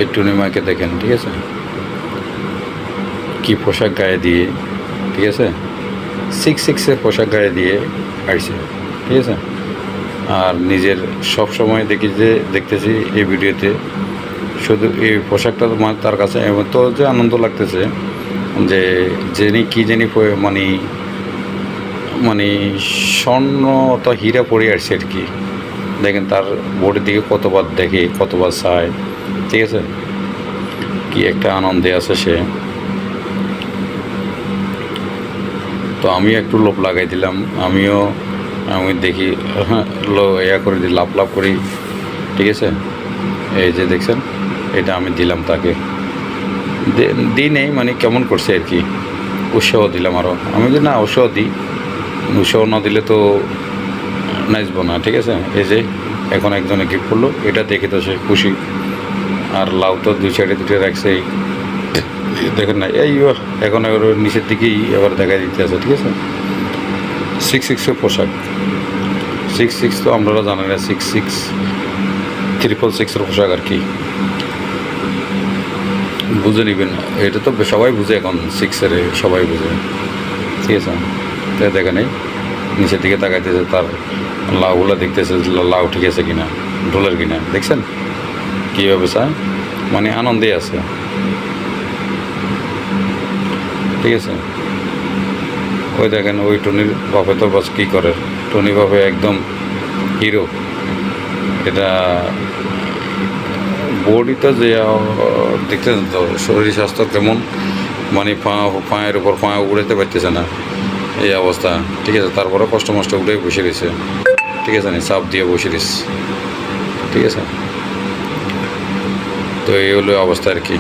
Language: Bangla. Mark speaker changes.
Speaker 1: এই টুনিমাকে দেখেন, ঠিক আছে, কি পোশাক গায়ে দিয়ে, ঠিক আছে, 666-এর পোশাক গায়ে দিয়ে আসছে, ঠিক আছে। আর নিজের সব সময় দেখতেছি এই ভিডিওতে শুধু এই পোশাকটা তার কাছে এমন তো যে আনন্দ লাগতেছে যে কি জানি মানে মানে স্বর্ণ অথবা হীরা পরে আসছে আর কি। দেখেন তার বডির দিকে কতবার দেখে, কতবার চায়, ঠিক আছে, কি একটা আনন্দে আছে সে। তো আমিও একটু লোভ লাগাই দিলাম, আমি দেখি, হ্যাঁ, করে দিই, লাভ করি, ঠিক আছে। এই যে দেখছেন, এটা আমি দিলাম তাকে, দিই নেই মানে কেমন করছে আর কি, উৎসাহ দিলাম আরও। আমি যে না, উৎসাহ না দিলে তো নাচবো না, ঠিক আছে। এই যে এখন একজনে গিফট করলো, এটা দেখে তো সে খুশি। আর লাউ তো দুই সাইডে দুটো রাখছে, দেখেন না, এই এখন এবার নিচের দিকেই এবার দেখা দিতে আছে, ঠিক আছে। 666-এর পোশাক, 66 তো আপনারা জানেন না, 66 666-এর পোশাক আর কি, বুঝে নেবেন। এটা তো সবাই বুঝে, এখন 6-এর সবাই বুঝে, ঠিক আছে। তাই দেখে নেই, নিচের দিকে তাকাইতেছে, তার লাউগুলো দেখতেছে, লাউ ঠিক আছে কিনা, ঢোলের কিনা, দেখছেন কীভাবে চায়, মানে আনন্দে আছে, ঠিক আছে। ওই দেখেন, ওই টনির বাপে তো বাস কী করে, টনি বাপে একদম হিরো। এটা বডিটা যে দেখতেছেন তো, শরীর স্বাস্থ্য কেমন, মানে পায়ের উপর পা উড়াইতে পারতেছে না, এই অবস্থা, ঠিক আছে। তারপরে কষ্ট মষ্ট উঠে বসে রয়েছে, ঠিক আছে, না চাপ দিয়ে বসে রয়েছে, ঠিক আছে। তো এই হলো অবস্থা আর কি।